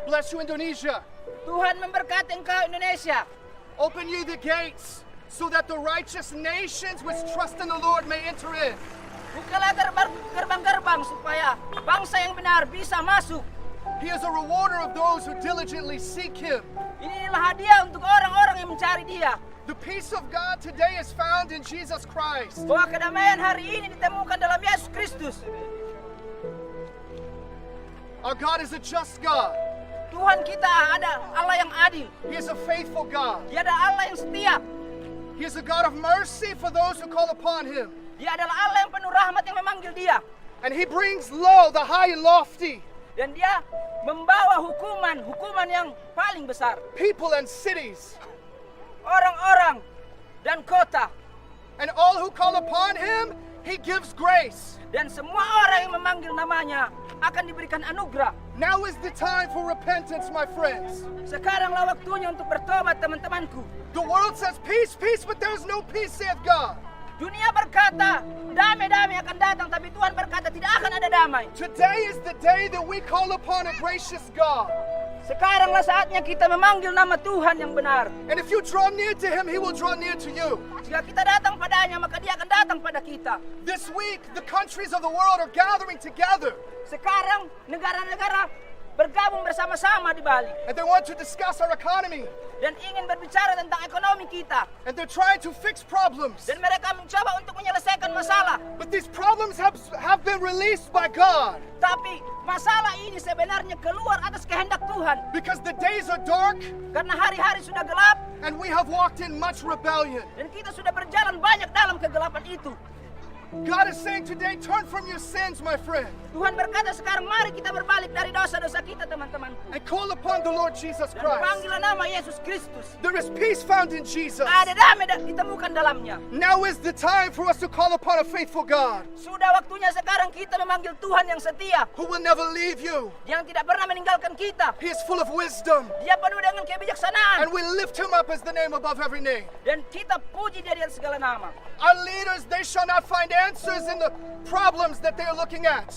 God bless you, Indonesia. Tuhan memberkati engkau Indonesia. Open ye the gates, so that the righteous nations which trust in the Lord may enter in. Bukalah gerbang-gerbang supaya bangsa yang benar bisa masuk. He is a rewarder of those who diligently seek him. Inilah hadiah untuk orang-orang yang mencari Dia. The peace of God today is found in Jesus Christ. Bahwa kedamaian hari ini ditemukan dalam Yesus Kristus. Our God is a just God. Tuhan kita ada Allah yang adil. He is a faithful God. Dia adalah Allah yang setia. He is a God of mercy for those who call upon him. Dia adalah Allah yang penuh rahmat yang memanggil Dia. And he brings low the high and lofty, Dan Dia membawa hukuman yang paling besar. people and cities. Orang-orang dan kota. And all who call upon him, he gives grace. Dan semua orang yang memanggil namanya akan diberikan anugerah. Now is the time for repentance, my friends. Sekaranglah waktunya untuk bertobat, teman-temanku. The world says peace, peace, but there's no peace, saith God. Dunia berkata, damai-damai akan datang, tapi Tuhan berkata tidak akan ada damai. Today is the day that we call upon a gracious God. Sekaranglah saatnya kita memanggil nama Tuhan yang benar. And if you draw near to him, he will draw near to you. Jika kita datang padanya, maka Dia akan datang pada kita. This week, the countries of the world are gathering together. Sekarang negara-negara bergabung bersama-sama di Bali And they want to discuss our economy. dan ingin berbicara tentang ekonomi kita. And they're trying to fix problems. Dan mereka mencoba untuk menyelesaikan masalah. But these problems have been released by God. Tapi masalah ini sebenarnya keluar atas kehendak Tuhan. Because the days are dark Karena hari-hari sudah gelap and we have walked in much rebellion. dan kita sudah berjalan banyak dalam kegelapan itu. God is saying today, turn from your sins, my friend, Tuhan berkata sekarang mari kita berbalik dari dosa-dosa kita, teman-teman. and call upon the Lord Jesus Dan Christ. panggillah nama Yesus Kristus. There is peace found in Jesus. Ada damai ditemukan dalamnya. Now is the time for us to call upon a faithful God Sudah waktunya sekarang kita memanggil Tuhan yang setia, who will never leave you. yang tidak pernah meninggalkan kita. He is full of wisdom, Dia penuh dengan kebijaksanaan. and we lift him up as the name above every name. Dan kita puji Dia di atas segala nama. Our leaders, they shall not find answers in the problems that they are looking at.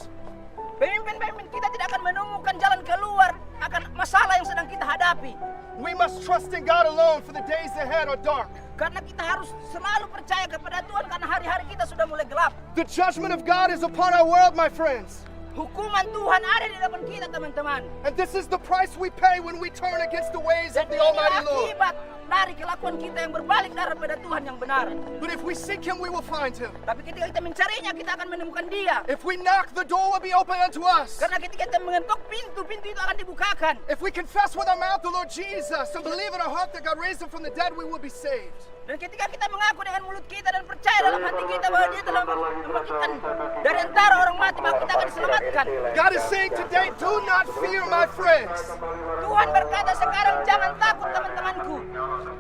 Pemimpin-pemimpin kita tidak akan menemukan jalan keluar akan masalah yang sedang kita hadapi. We must trust in God alone, for the days ahead are dark. Karena kita harus selalu percaya kepada Tuhan karena hari-hari kita sudah mulai gelap. The judgment of God is upon our world, my friends. Hukuman Tuhan ada di depan kita, teman-teman. And this is the price we pay when we turn against the ways of Dan the ini Almighty Lord. akibat dari kelakuan kita yang berbalik daripada Tuhan yang benar. But if we seek him, we will find him. Tapi ketika kita mencarinya, kita akan menemukan Dia. If we knock, the door will be open unto us. Karena ketika kita mengetuk pintu, pintu itu akan dibukakan. If we confess with our mouth the Lord Jesus and believe in our heart that God raised him from the dead, we will be saved. Dan ketika kita mengaku dengan mulut kita dan percaya dalam hati kita bahwa Dia telah membangkitkan dari antara orang mati, maka kita akan diselamatkan. God is saying today, do not fear, my friends. Tuhan berkata sekarang, jangan takut, teman-temanku.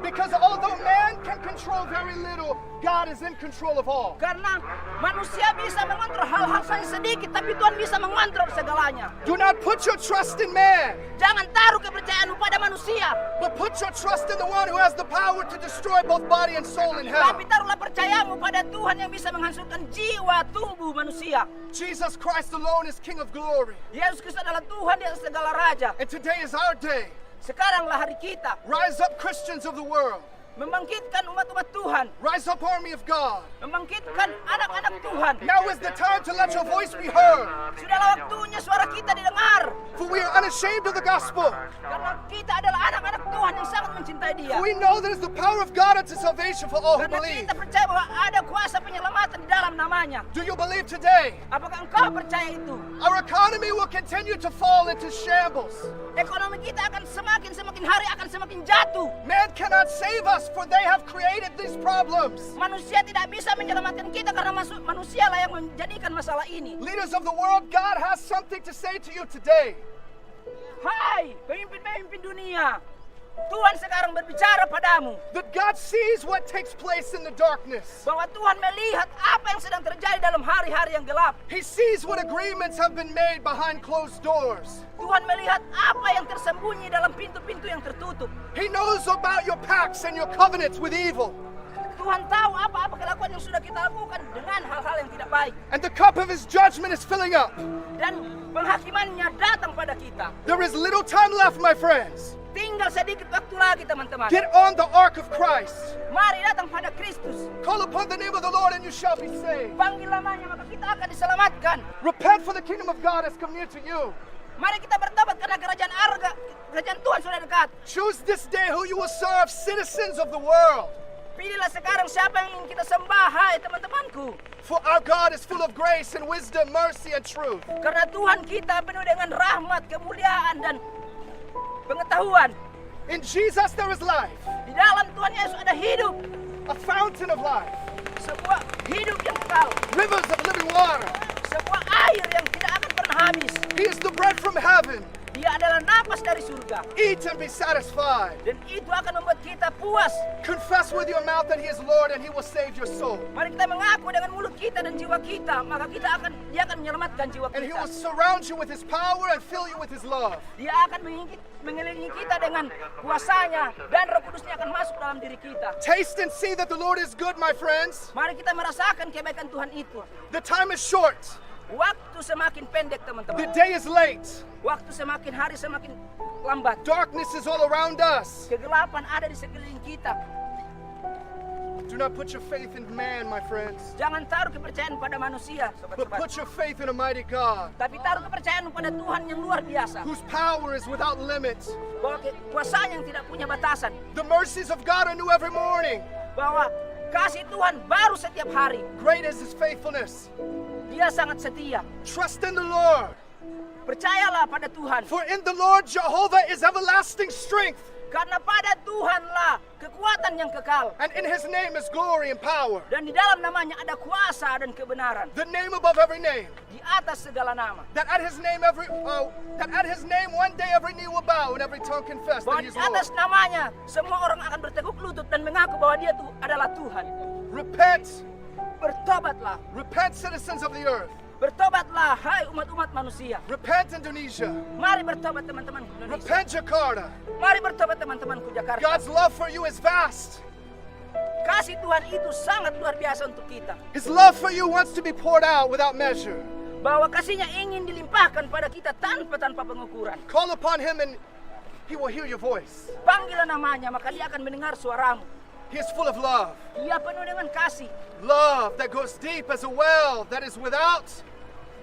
Because although man can control very little, God is in control of all. Karena manusia bisa mengontrol hal-hal saja sedikit, tapi Tuhan bisa mengontrol segalanya. Do not put your trust in man, Jangan taruh kepercayaanmu pada manusia, but put your trust in the one who has the power to destroy both body and soul in hell. tapi taruhlah percayamu pada Tuhan yang bisa menghancurkan jiwa, tubuh manusia. Jesus Christ alone is King of glory. Yesus Kristus adalah Tuhan di atas segala raja. And today is our day. Sekaranglah hari kita Rise up, Christians of the world. membangkitkan umat-umat Tuhan, Rise up, army of God. membangkitkan anak-anak Tuhan. Now is the time to let your voice be heard. Sudahlah waktunya suara kita didengar. For we are unashamed of the gospel. Karena kita adalah anak-anak Tuhan yang sangat mencintai Dia. For we know there is the power of God unto salvation for all who Karena believe. kita percaya bahwa ada kuasa penyelamatan di dalam namanya. Do you believe today? Apakah engkau percaya itu? Our economy will continue to fall into shambles. Ekonomi kita akan semakin hari akan semakin jatuh. Man cannot save us, for they have created these problems. Manusia tidak bisa menyelamatkan kita karena manusia lah yang menjadikan masalah ini. Leaders of the world, God has something to say to you today. Hai, pemimpin-pemimpin dunia. Tuhan sekarang berbicara padamu That God sees what takes place in the darkness. bahwa Tuhan melihat apa yang sedang terjadi dalam hari-hari yang gelap. He sees what agreements have been made behind closed doors. Tuhan melihat apa yang tersembunyi dalam pintu-pintu yang tertutup. He knows about your pacts and your covenants with evil. Tuhan tahu apa-apa kelakuan yang sudah kita lakukan dengan hal-hal yang tidak baik. And the cup of his judgment is filling up. Dan penghakimannya datang pada kita. There is little time left, my friends. Tinggal sedikit waktu lagi teman-teman. Get on the ark of Christ. Mari datang pada Kristus. Call upon the name of the Lord and you shall be saved. Panggil namanya maka kita akan diselamatkan. Repent, for the kingdom of God has come near to you. Mari kita bertobat karena kerajaan Tuhan sudah dekat. Choose this day who you will serve, citizens of the world. Pilihlah sekarang siapa yang ingin kita sembah, hai teman-temanku. For our God is full of grace and wisdom, mercy and truth. Karena Tuhan kita penuh dengan rahmat, kemuliaan, dan pengetahuan. In Jesus there is life, Di dalam Tuhan Yesus ada hidup. a fountain of life, Sebuah hidup yang kekal. rivers of living water. Sebuah air yang tidak akan pernah habis. He is the bread from heaven. Dia adalah napas dari surga. Eat and be satisfied. Dan itu akan membuat kita puas. Confess with your mouth that he is Lord and he will save your soul. Mari kita mengaku dengan mulut kita dan jiwa kita, maka dia akan menyelamatkan jiwa And he kita. will surround you with his power and fill you with his love. Dia akan mengelilingi kita dengan kuasanya, dan Roh Kudusnya akan masuk dalam diri kita. Taste and see that the Lord is good, my friends. Mari kita merasakan kebaikan Tuhan itu. The time is short. Waktu semakin pendek, The teman-teman. day is late. Waktu semakin hari semakin lambat. Darkness is all around us. Kegelapan ada di sekeliling kita. Do not put your faith in man, my friends, Jangan taruh kepercayaan pada manusia, but sobat-sobat. put your faith in a mighty God Tapi taruh kepercayaan pada Tuhan yang luar biasa. whose power is without limit. Bahwa kuasanya yang tidak punya batasan. The mercies of God are new every morning. Bahwa kasih Tuhan baru setiap hari. Great is his faithfulness. Dia sangat setia. Trust in the Lord, Percayalah pada Tuhan. for in the Lord Jehovah is everlasting strength, Karena pada Tuhanlah kekuatan yang kekal. and in his name is glory and power. Dan di dalam namanya ada kuasa dan kebenaran. The name above every name. Di atas segala nama. That at his name one day every knee will bow and every tongue confess Bahwa that he di is atas Lord. namanya semua orang akan bertekuk lutut dan mengaku bahwa dia adalah Tuhan. Repent, Bertobatlah. repent, citizens of the earth. Bertobatlah, hai umat-umat manusia. Repent, Indonesia. Mari bertobat teman-teman Indonesia. Repent, Jakarta. Mari bertobat teman-temanku Jakarta. God's love for you is vast. Kasih Tuhan itu sangat luar biasa untuk kita. His love for you wants to be poured out without measure. Bahwa kasihnya ingin dilimpahkan pada kita tanpa pengukuran. Call upon him and he will hear your voice. Panggillah namanya, maka dia akan mendengar suaramu. He is full of love. Dia penuh dengan kasih. Love that goes deep as a well that is without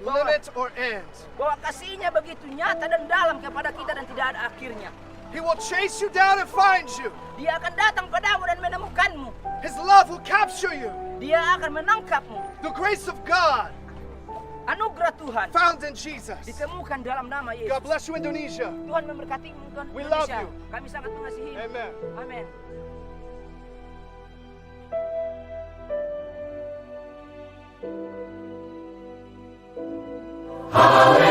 limit or end. Bahwa kasihnya begitu nyata dan dalam kepada kita dan tidak ada akhirnya. He will chase you down and find you. Dia akan datang padamu dan menemukanmu. His love will capture you. Dia akan menangkapmu. The grace of God Anugerah Tuhan found in Jesus. ditemukan dalam nama God Yesus. bless you, Indonesia. Tuhan memberkatimu, Tuhan We love Indonesia. you. Kami sangat mengasihi. Amen. Amin. Hallelujah.